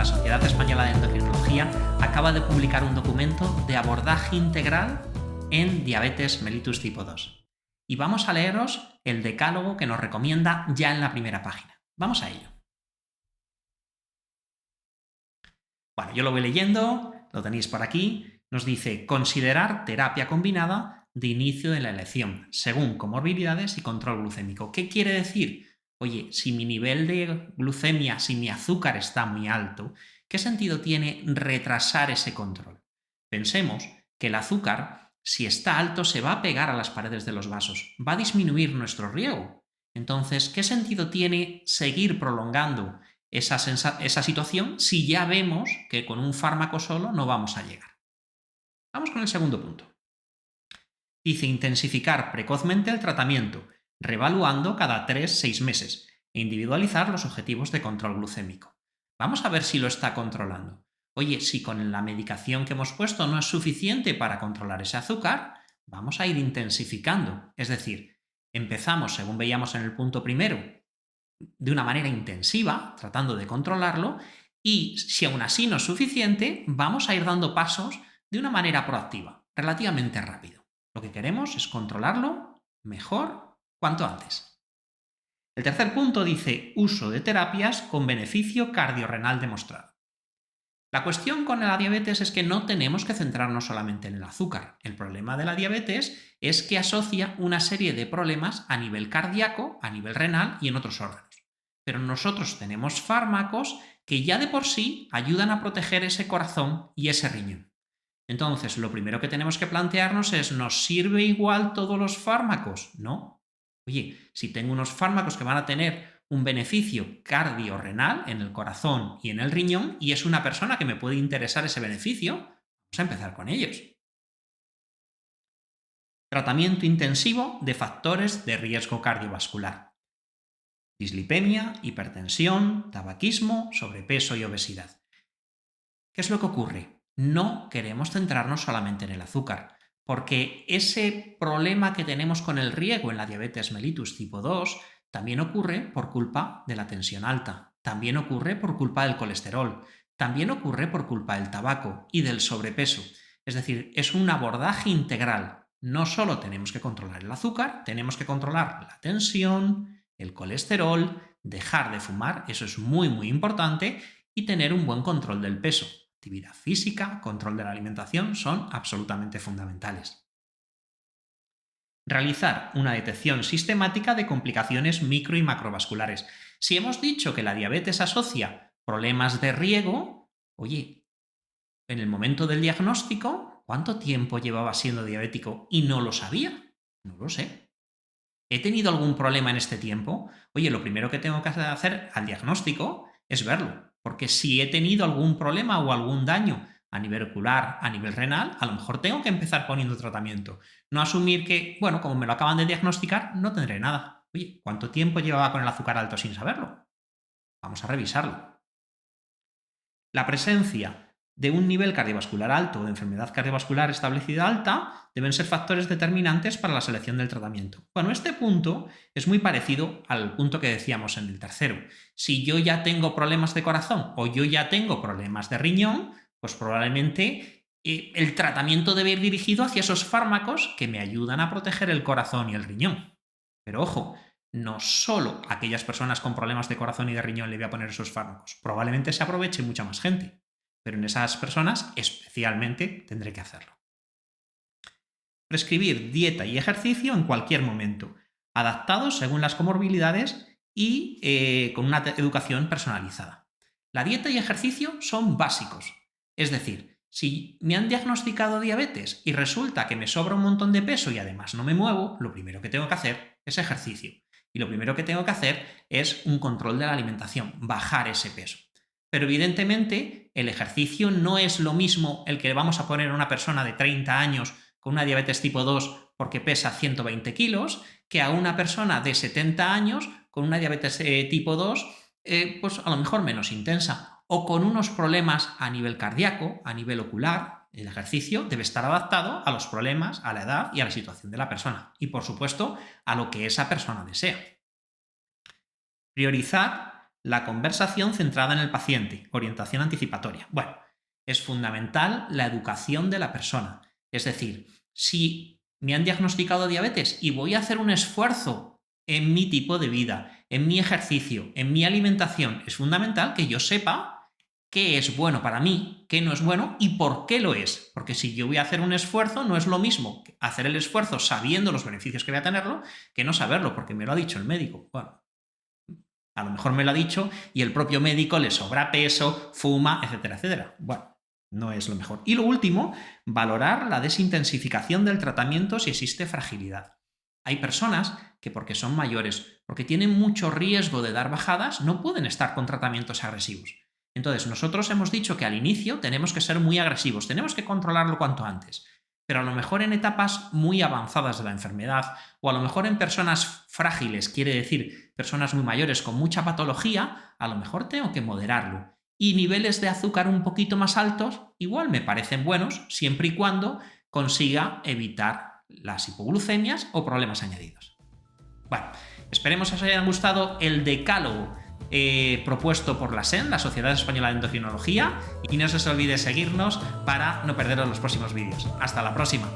Sociedad Española de Endocrinología acaba de publicar un documento de abordaje integral en diabetes mellitus tipo 2. Y vamos a leeros el decálogo que nos recomienda ya en la primera página. Vamos a ello. Bueno, yo lo voy leyendo, lo tenéis por aquí. Nos dice considerar terapia combinada de inicio de la elección, según comorbilidades y control glucémico. ¿Qué quiere decir? Oye, si mi nivel de glucemia, si mi azúcar está muy alto, ¿qué sentido tiene retrasar ese control? Pensemos que el azúcar, si está alto, se va a pegar a las paredes de los vasos, va a disminuir nuestro riego. Entonces, ¿qué sentido tiene seguir prolongando esa situación si ya vemos que con un fármaco solo no vamos a llegar? Vamos con el segundo punto. Dice intensificar precozmente el tratamiento, reevaluando cada 3-6 meses e individualizar los objetivos de control glucémico. Vamos a ver si lo está controlando. Oye, si con la medicación que hemos puesto no es suficiente para controlar ese azúcar, vamos a ir intensificando. Es decir, empezamos, según veíamos en el punto primero, de una manera intensiva, tratando de controlarlo, y si aún así no es suficiente, vamos a ir dando pasos de una manera proactiva, relativamente rápido. Lo que queremos es controlarlo mejor cuanto antes. El tercer punto dice uso de terapias con beneficio cardiorrenal demostrado. La cuestión con la diabetes es que no tenemos que centrarnos solamente en el azúcar. El problema de la diabetes es que asocia una serie de problemas a nivel cardíaco, a nivel renal y en otros órganos. Pero nosotros tenemos fármacos que ya de por sí ayudan a proteger ese corazón y ese riñón. Entonces, lo primero que tenemos que plantearnos es, ¿nos sirve igual todos los fármacos? No. Oye, si tengo unos fármacos que van a tener un beneficio cardiorrenal en el corazón y en el riñón, y es una persona que me puede interesar ese beneficio, vamos a empezar con ellos. Tratamiento intensivo de factores de riesgo cardiovascular. Dislipemia, hipertensión, tabaquismo, sobrepeso y obesidad. ¿Qué es lo que ocurre? No queremos centrarnos solamente en el azúcar, porque ese problema que tenemos con el riego en la diabetes mellitus tipo 2 también ocurre por culpa de la tensión alta, también ocurre por culpa del colesterol, también ocurre por culpa del tabaco y del sobrepeso. Es decir, es un abordaje integral. No solo tenemos que controlar el azúcar, tenemos que controlar la tensión, el colesterol, dejar de fumar, eso es muy muy importante, y tener un buen control del peso. Actividad física, control de la alimentación son absolutamente fundamentales. Realizar una detección sistemática de complicaciones micro y macrovasculares. Si hemos dicho que la diabetes asocia problemas de riego, oye, en el momento del diagnóstico, ¿cuánto tiempo llevaba siendo diabético y no lo sabía? No lo sé. ¿He tenido algún problema en este tiempo? Oye, lo primero que tengo que hacer al diagnóstico es verlo, porque si he tenido algún problema o algún daño a nivel ocular, a nivel renal, a lo mejor tengo que empezar poniendo tratamiento. No asumir que, bueno, como me lo acaban de diagnosticar, no tendré nada. Oye, ¿cuánto tiempo llevaba con el azúcar alto sin saberlo? Vamos a revisarlo. La presencia de un nivel cardiovascular alto o de enfermedad cardiovascular establecida alta deben ser factores determinantes para la selección del tratamiento. Bueno, este punto es muy parecido al punto que decíamos en el tercero. Si yo ya tengo problemas de corazón o yo ya tengo problemas de riñón, pues probablemente el tratamiento debe ir dirigido hacia esos fármacos que me ayudan a proteger el corazón y el riñón. Pero ojo, no solo a aquellas personas con problemas de corazón y de riñón le voy a poner esos fármacos. Probablemente se aproveche mucha más gente, pero en esas personas especialmente tendré que hacerlo. Prescribir dieta y ejercicio en cualquier momento, adaptados según las comorbilidades y con una educación personalizada. La dieta y ejercicio son básicos, es decir, si me han diagnosticado diabetes y resulta que me sobra un montón de peso y además no me muevo, lo primero que tengo que hacer es ejercicio. Y lo primero que tengo que hacer es un control de la alimentación, bajar ese peso. Pero evidentemente el ejercicio no es lo mismo el que vamos a poner a una persona de 30 años con una diabetes tipo 2 porque pesa 120 kilos que a una persona de 70 años con una diabetes tipo 2 pues a lo mejor menos intensa o con unos problemas a nivel cardíaco, a nivel ocular. El ejercicio debe estar adaptado a los problemas, a la edad y a la situación de la persona y por supuesto a lo que esa persona desea. Priorizar la conversación centrada en el paciente, orientación anticipatoria. Bueno, es fundamental la educación de la persona. Es decir, si me han diagnosticado diabetes y voy a hacer un esfuerzo en mi tipo de vida, en mi ejercicio, en mi alimentación, es fundamental que yo sepa qué es bueno para mí, qué no es bueno y por qué lo es. Porque si yo voy a hacer un esfuerzo, no es lo mismo hacer el esfuerzo sabiendo los beneficios que voy a tenerlo que no saberlo, porque me lo ha dicho el médico. Bueno, a lo mejor me lo ha dicho y el propio médico le sobra peso, fuma, etcétera, etcétera. Bueno, no es lo mejor. Y lo último, valorar la desintensificación del tratamiento si existe fragilidad. Hay personas que porque son mayores, porque tienen mucho riesgo de dar bajadas, no pueden estar con tratamientos agresivos. Entonces, nosotros hemos dicho que al inicio tenemos que ser muy agresivos, tenemos que controlarlo cuanto antes. Pero a lo mejor en etapas muy avanzadas de la enfermedad o a lo mejor en personas frágiles, quiere decir personas muy mayores con mucha patología, a lo mejor tengo que moderarlo. Y niveles de azúcar un poquito más altos igual me parecen buenos siempre y cuando consiga evitar las hipoglucemias o problemas añadidos. Bueno, esperemos que os haya gustado el decálogo propuesto por la SEN, la Sociedad Española de Endocrinología, y no se os olvide seguirnos para no perderos los próximos vídeos. Hasta la próxima.